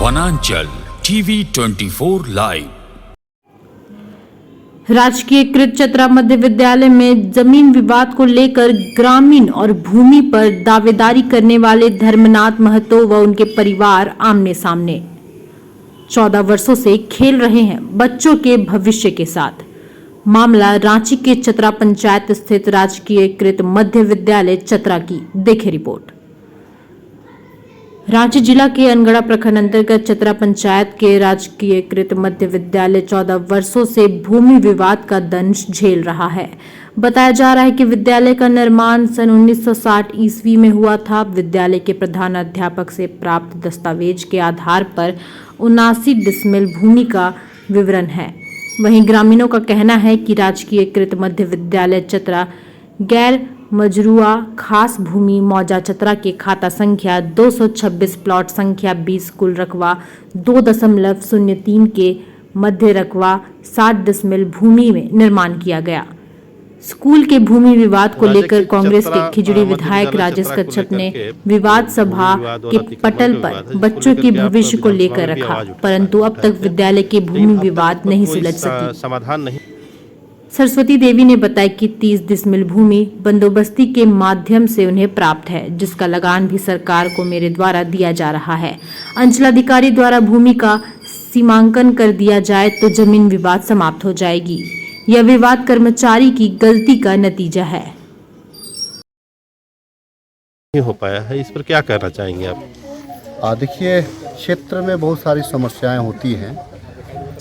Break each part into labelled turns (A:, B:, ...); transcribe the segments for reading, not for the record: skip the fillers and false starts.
A: वनांचल TV 24 live.
B: राजकीयकृत Chatra मध्य विद्यालय में जमीन विवाद को लेकर ग्रामीण और भूमि पर दावेदारी करने वाले धर्मनाथ महतो व उनके परिवार आमने सामने 14 वर्षों से खेल रहे हैं बच्चों के भविष्य के साथ। मामला रांची के चतरा पंचायत स्थित राजकीयकृत मध्य विद्यालय चतरा की। देखें रिपोर्ट। रांची जिला के अनगढ़ा प्रखंड अंतर्गत चतरा पंचायत के राजकीयकृत मध्य विद्यालय 14 वर्षों से भूमि विवाद का दंश झेल रहा है। बताया जा रहा है कि विद्यालय का निर्माण सन 1960 ईस्वी में हुआ था। विद्यालय के प्रधान अध्यापक से प्राप्त दस्तावेज के आधार पर 79 डिसमिल भूमि का विवरण है। वहीं ग्रामीणों का कहना है कि राजकीयकृत मध्य विद्यालय चतरा गैर मजरूआ खास भूमि मौजा चतरा के खाता संख्या 226 प्लॉट संख्या 20 कुल रकबा 2.03 के मध्य रकबा 60 डिसमिल भूमि में निर्माण किया गया। स्कूल के भूमि विवाद को लेकर कांग्रेस के खिजड़ी विधायक राजेश कच्छप ने विवाद सभा के पटल पर बच्चों के भविष्य को लेकर रखा, परंतु अब तक विद्यालय के भूमि विवाद नहीं सुलझ सकी।
C: समाधान नहीं।
B: सरस्वती देवी ने बताया कि 30 डिसमिल भूमि बंदोबस्ती के माध्यम से उन्हें प्राप्त है, जिसका लगान भी सरकार को मेरे द्वारा दिया जा रहा है। अंचलाधिकारी द्वारा भूमि का सीमांकन कर दिया जाए तो जमीन विवाद समाप्त हो जाएगी। यह विवाद कर्मचारी की गलती का नतीजा है।
C: नहीं हो पाया है, इस पर क्या कहना चाहेंगे आप?
D: देखिए, क्षेत्र में बहुत सारी समस्याएं होती हैं।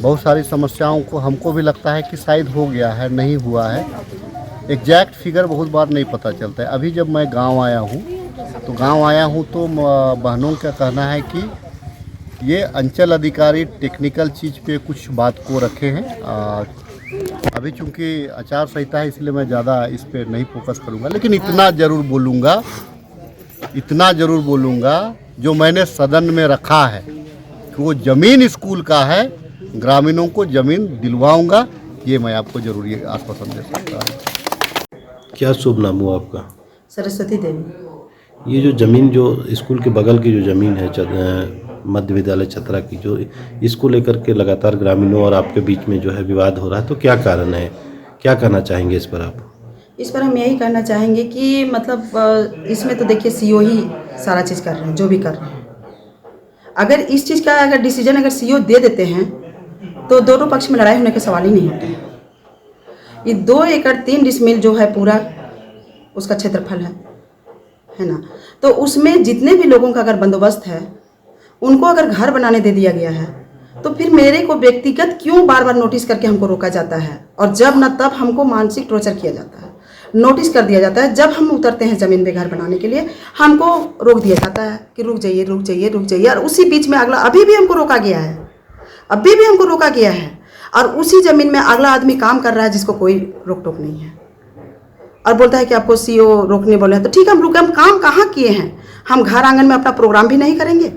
D: बहुत सारी समस्याओं को हमको भी लगता है कि शायद हो गया है, नहीं हुआ है। एग्जैक्ट फिगर बहुत बार नहीं पता चलता है। अभी जब मैं गांव आया हूं तो बहनों का कहना है कि ये अंचल अधिकारी टेक्निकल चीज़ पे कुछ बात को रखे हैं। अभी चूंकि आचार संहिता है इसलिए मैं ज़्यादा इस पे नहीं फोकस करूंगा, लेकिन इतना ज़रूर बोलूँगा जो मैंने सदन में रखा है कि वो ज़मीन स्कूल का है, ग्रामीणों को ज़मीन दिलवाऊंगा। ये मैं आपको जरूर ये आश्वासन दे सकता हूँ।
C: क्या शुभ नाम हुआ आपका?
E: सरस्वती देवी।
C: ये जो ज़मीन जो स्कूल के बगल की जो ज़मीन है मध्य विद्यालय चतरा की, जो इसको लेकर के लगातार ग्रामीणों और आपके बीच में जो है विवाद हो रहा है, तो क्या कारण है, क्या कहना चाहेंगे इस पर आप?
E: इस पर हम यही कहना चाहेंगे कि मतलब इसमें तो देखिए सीओ ही सारा चीज़ कर रहे हैं, जो भी कर रहे हैं। अगर इस चीज़ का अगर डिसीजन अगर सीओ दे देते हैं तो दोनों पक्ष में लड़ाई होने के सवाल ही नहीं होते हैं। ये 2 एकड़ 3 डिसमिल जो है पूरा उसका क्षेत्रफल है ना, तो उसमें जितने भी लोगों का अगर बंदोबस्त है उनको अगर घर बनाने दे दिया गया है तो फिर मेरे को व्यक्तिगत क्यों बार बार नोटिस करके हमको रोका जाता है, और जब न तब हमको मानसिक टॉर्चर किया जाता है, नोटिस कर दिया जाता है। जब हम उतरते हैं ज़मीन पे घर बनाने के लिए हमको रोक दिया जाता है कि रुक जाइए, और उसी बीच में अगला अभी भी हमको रोका गया है, और उसी ज़मीन में अगला आदमी काम कर रहा है जिसको कोई रोक टोक नहीं है, और बोलता है कि आपको सीओ रोकने बोले हैं। तो ठीक है, हम रुके, हम काम कहाँ किए हैं? हम घर आंगन में अपना प्रोग्राम भी नहीं करेंगे?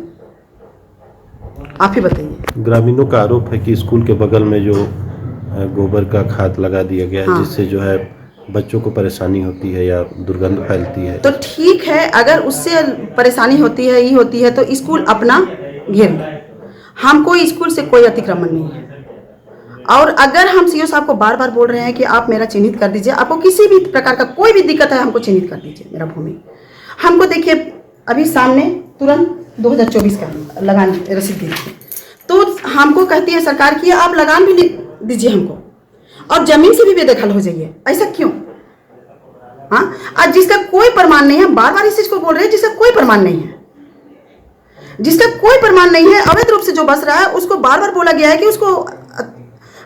E: आप ही बताइए।
C: ग्रामीणों का आरोप है कि स्कूल के बगल में जो गोबर का खाद लगा दिया गया है,
E: हाँ।
C: जिससे जो है बच्चों को परेशानी होती है या दुर्गंध फैलती है।
E: तो ठीक है, अगर उससे परेशानी होती है तो स्कूल अपना घेर ले। हमको स्कूल से कोई अतिक्रमण नहीं है, और अगर हम सीओ साहब को बार बार बोल रहे हैं कि आप मेरा चिन्हित कर दीजिए, आपको किसी भी प्रकार का कोई भी दिक्कत है हमको चिन्हित कर दीजिए मेरा भूमि। हमको देखिए अभी सामने तुरंत 2024 का लगान रसीद दीजिए, तो हमको कहती है सरकार की आप लगान भी दीजिए हमको, और जमीन से भी बेदखल हो जाइए। ऐसा क्यों? हाँ, आज जिसका कोई प्रमाण नहीं है, बार बार इस चीज को बोल रहे हैं, जिसका कोई प्रमाण नहीं है, अवैध रूप से जो बस रहा है उसको बार बार बोला गया है कि उसको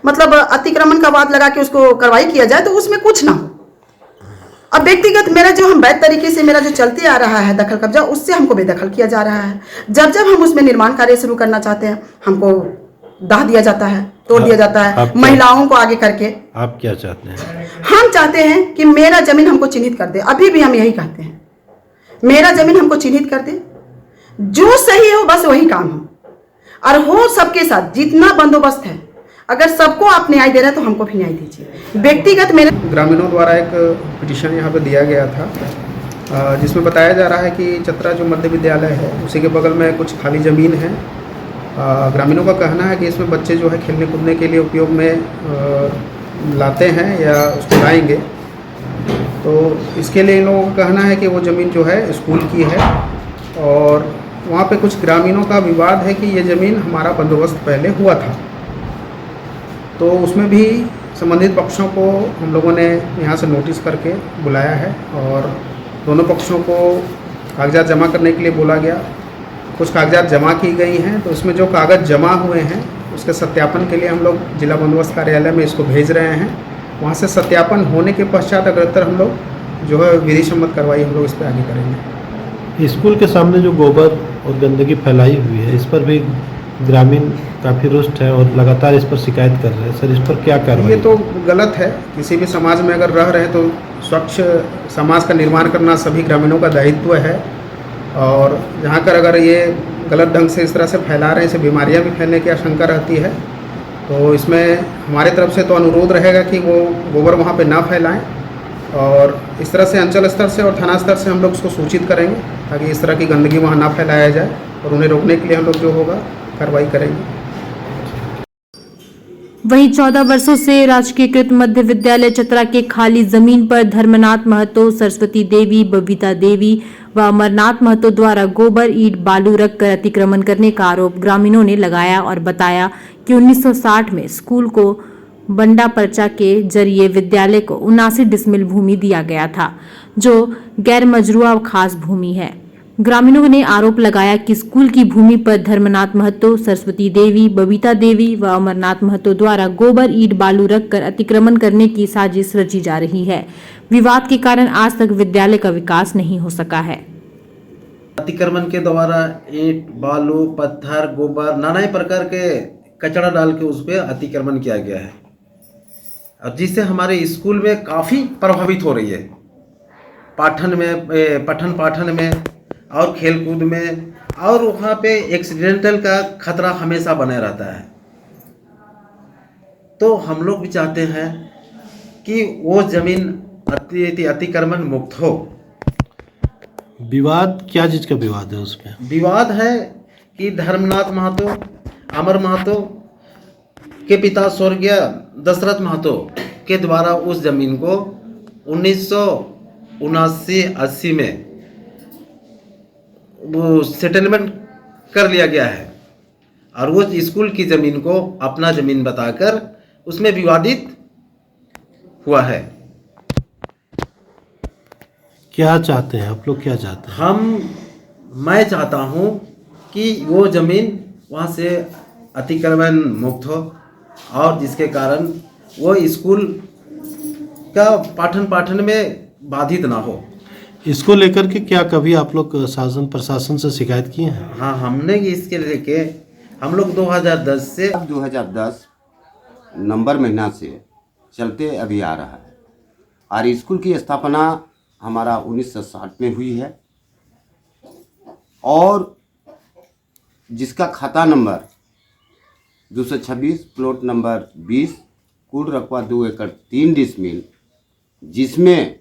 E: मतलब अतिक्रमण का वाद लगा के उसको कार्रवाई किया जाए, तो उसमें कुछ ना हो। अब व्यक्तिगत मेरा जो हम वैध तरीके से मेरा जो चलते आ रहा है दखल कब्जा, उससे हमको बेदखल किया जा रहा है। जब हम उसमें निर्माण कार्य शुरू करना चाहते हैं हमको दाह दिया जाता है, तोड़ दिया जाता है, महिलाओं को आगे करके।
C: आप क्या चाहते हैं?
E: हम चाहते हैं कि मेरा जमीन हमको चिन्हित कर दे। अभी भी हम यही कहते हैं, मेरा जमीन हमको चिन्हित कर दे, जो सही हो बस वही काम हो, और हो सबके साथ जितना बंदोबस्त है। अगर सबको आप न्याय दे रहे हैं तो हमको भी न्याय दीजिए। व्यक्तिगत मेरे
F: ग्रामीणों द्वारा एक पिटीशन यहाँ पे दिया गया था, जिसमें बताया जा रहा है कि चतरा जो मध्य विद्यालय है उसी के बगल में कुछ खाली ज़मीन है ग्रामीणों का कहना है कि इसमें बच्चे जो है खेलने कूदने के लिए उपयोग में लाते हैं या उसको लाएंगे। तो इसके लिए इन लोगों का कहना है कि वो ज़मीन जो है स्कूल की है और वहाँ पे कुछ ग्रामीणों का विवाद है कि ये ज़मीन हमारा बंदोबस्त पहले हुआ था। तो उसमें भी संबंधित पक्षों को हम लोगों ने यहाँ से नोटिस करके बुलाया है और दोनों पक्षों को कागजात जमा करने के लिए बोला गया। कुछ कागजात जमा की गई हैं, तो इसमें जो कागज़ जमा हुए हैं उसके सत्यापन के लिए हम लोग जिला बंदोबस्त कार्यालय में इसको भेज रहे हैं। वहाँ से सत्यापन होने के पश्चात अग्रतर हम लोग जो है विधि सम्मत कार्रवाई हम लोग इस पर आगे करेंगे।
C: स्कूल के सामने जो गोबर और गंदगी फैलाई हुई है, इस पर भी ग्रामीण काफ़ी रुष्ट है और लगातार इस पर शिकायत कर रहे हैं। सर, इस पर क्या कार्रवाई?
F: ये तो गलत है। किसी भी समाज में अगर रह रहे हैं तो स्वच्छ समाज का निर्माण करना सभी ग्रामीणों का दायित्व है। और जहाँ कर अगर ये गलत ढंग से इस तरह से फैला रहे हैं, इससे बीमारियाँ भी फैलने की आशंका रहती है। तो इसमें हमारे तरफ से तो अनुरोध रहेगा कि वो गोबर वहाँ पे ना फैलाएं और इस तरह से अंचल स्तर से और थाना स्तर से हम लोग उसको सूचित करेंगे ताकि इस तरह की गंदगी वहाँ ना फैलाया जाए और उन्हें रोकने के लिए हम लोग जो होगा कार्रवाई करेंगे।
B: वहीं 14 वर्षों से राजकीयकृत मध्य विद्यालय चतरा के खाली जमीन पर धर्मनाथ महतो, सरस्वती देवी, बबीता देवी व अमरनाथ महतो द्वारा गोबर, ईंट, बालू रखकर अतिक्रमण करने का आरोप ग्रामीणों ने लगाया और बताया कि 1960 में स्कूल को बंडा पर्चा के जरिए विद्यालय को 79 डिसमिल भूमि दिया गया था, जो गैर मजरूआ खास भूमि है। ग्रामीणों ने आरोप लगाया कि स्कूल की भूमि पर धर्मनाथ महतो, सरस्वती देवी, बबीता देवी व अमरनाथ महतो द्वारा गोबर, ईंट, बालू रखकर अतिक्रमण करने की साजिश रची जा रही है। विवाद के कारण आज तक विद्यालय का विकास नहीं हो सका है।
G: अतिक्रमण के द्वारा ईंट, बालू, पत्थर, गोबर, नाना ही प्रकार के कचरा डाल के उस पर अतिक्रमण किया गया है और जिससे हमारे स्कूल में काफ़ी प्रभावित हो रही है। पठन पाठन में और खेल कूद में, और वहाँ पे एक्सीडेंटल का खतरा हमेशा बना रहता है। तो हम लोग भी चाहते हैं कि वो ज़मीन अतिक्रमण मुक्त हो।
C: विवाद क्या चीज़ का विवाद है उसमें?
G: विवाद है कि धर्मनाथ महतो, अमर महतो के पिता स्वर्गीय दशरथ महतो के द्वारा उस जमीन को 1979-80 में वो सेटलमेंट कर लिया गया है और वो स्कूल की ज़मीन को अपना ज़मीन बताकर उसमें विवादित हुआ है।
C: क्या चाहते हैं आप लोग, क्या चाहते हैं?
G: मैं चाहता हूँ कि वो ज़मीन वहाँ से अतिक्रमण मुक्त हो और जिसके कारण वो स्कूल का पाठन में बाधित ना हो।
C: इसको लेकर के क्या कभी आप लोग शासन प्रशासन से शिकायत किए हैं?
G: हाँ, हमने इसके लेके हम लोग 2010
H: नवंबर महीना से चलते अभी आ रहा है और स्कूल की स्थापना हमारा 1960 में हुई है और जिसका खाता नंबर 226 प्लॉट नंबर 20 कुल रकबा 2 एकड़ 3 डिसमिल, जिसमें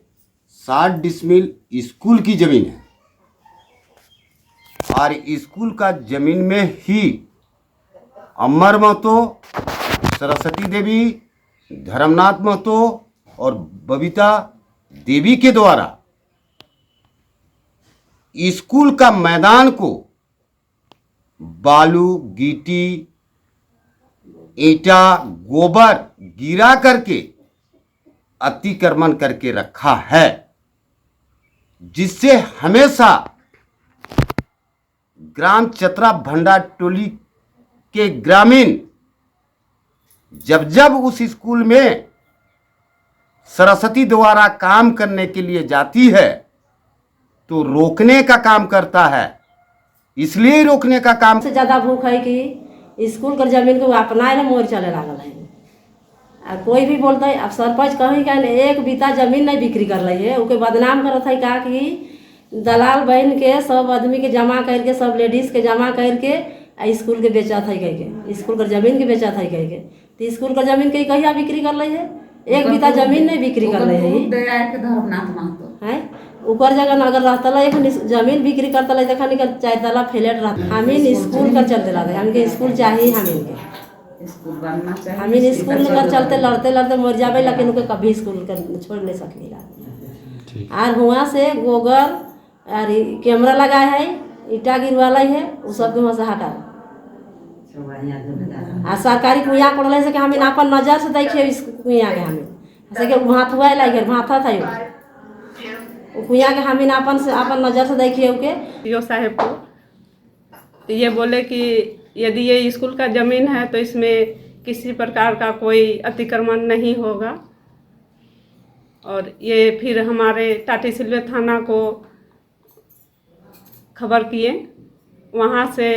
H: 60 डिसमिल स्कूल की ज़मीन है और स्कूल का ज़मीन में ही अमर महतो, सरस्वती देवी, धर्मनाथ महतो और बबीता देवी के द्वारा स्कूल का मैदान को बालू, गिट्टी, ईंटा, गोबर गिरा करके अतिक्रमण करके रखा है, जिससे हमेशा ग्राम चतरा भंडा टोली के ग्रामीण जब उस स्कूल में सरस्वती द्वारा काम करने के लिए जाती है तो रोकने का काम करता है। इसलिए रोकने का काम
I: से ज़्यादा भूख है कि स्कूल कर जमीन को अपना मोर चले लागल है। और कोई भी बोलता है, अब सरपंच कहीं का एक बीता जमीन नहीं बिक्री कर रही है, उके बदनाम करता है का कि दलाल बहन के सब आदमी के जमा करके, सब लेडीज़ के जमा करके स्कूल के बेचा था कह के, स्कूल का जमीन के बेचा था कह के। तो स्कूल का जमीन कहीं कहिया बिक्री कर रही है? एक बीता जमीन नहीं बिक्री कर रही है।
J: धर्मनाथ महतो
I: है ऊपर जगह न अगर रहता एक जमीन बिक्री करता देखा नहीं 4 तला फ्लैट रहता हमीन स्कूल कर चलते लाते हमके स्कूल चाहिए हमीन के हमीन स्कूल कर चलते लड़ते मर जावे लेकिन उनके कभी स्कूल कर छोड़ नहीं सकली और हुआ से गोबर और कैमरा लगाए है ईटा गिरवाला है वो सब वहाँ से हटा आ सरकारी कुइया पड़ल से कि हमें अपन नजर से देखिए इस कुइया के हमें ऐसे कि भात हुआ लगे भाता था वो कुइया के हमें अपन नजर से देखिए ओके
J: यो साहब को ये बोले कि यदि ये स्कूल का ज़मीन है तो इसमें किसी प्रकार का कोई अतिक्रमण नहीं होगा और ये फिर हमारे टाटी सिलवे थाना को खबर किए वहाँ से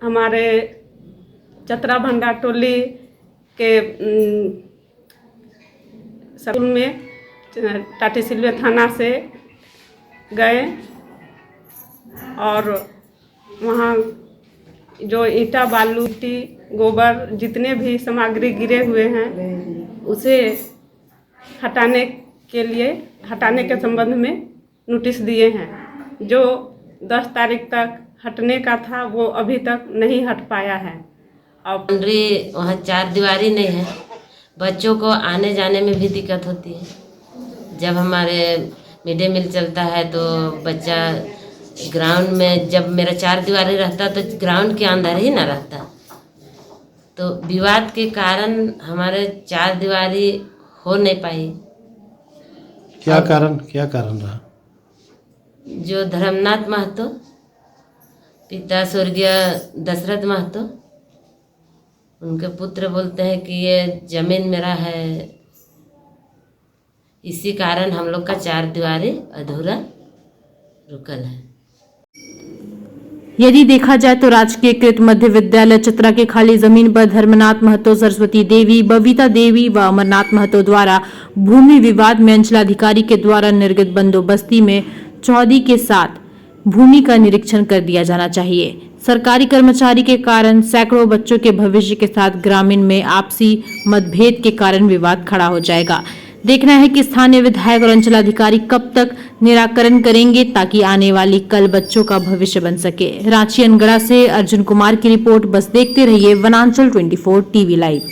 J: हमारे चतरा भंडार टोली के स्कूल में टाटी सिलवे थाना से गए और वहाँ जो ईंटा बालू मिट्टी गोबर जितने भी सामग्री गिरे हुए हैं उसे हटाने के संबंध में नोटिस दिए हैं। जो 10 तारीख तक हटने का था वो अभी तक नहीं हट पाया है। और
K: बाउंड्री वहाँ 4 दीवारी नहीं है, बच्चों को आने जाने में भी दिक्कत होती है। जब हमारे मिड डे मील चलता है तो बच्चा ग्राउंड में, जब मेरा 4 दीवारी रहता तो ग्राउंड के अंदर ही ना रहता, तो विवाद के कारण हमारे 4 दीवारी हो नहीं पाई।
C: क्या कारण रहा?
K: जो धर्मनाथ महतो, पिता स्वर्गीय दशरथ महतो, उनके पुत्र बोलते हैं कि ये जमीन मेरा है, इसी कारण हम लोग का 4 दीवारी अधूरा रुकल है।
B: यदि देखा जाए तो राजकीय कृत मध्य विद्यालय चतरा के खाली जमीन पर धर्मनाथ महतो, सरस्वती देवी, बबीता देवी व अमरनाथ महतो द्वारा भूमि विवाद में अंचलाधिकारी के द्वारा निर्गत बंदोबस्ती में चौधरी के साथ भूमि का निरीक्षण कर दिया जाना चाहिए। सरकारी कर्मचारी के कारण सैकड़ों बच्चों के भविष्य के साथ ग्रामीण में आपसी मतभेद के कारण विवाद खड़ा हो जाएगा। देखना है कि स्थानीय विधायक और अंचलाधिकारी कब तक निराकरण करेंगे ताकि आने वाली कल बच्चों का भविष्य बन सके। रांची अनगढ़ा से अर्जुन कुमार की रिपोर्ट। बस देखते रहिए वनांचल 24 टीवी लाइव।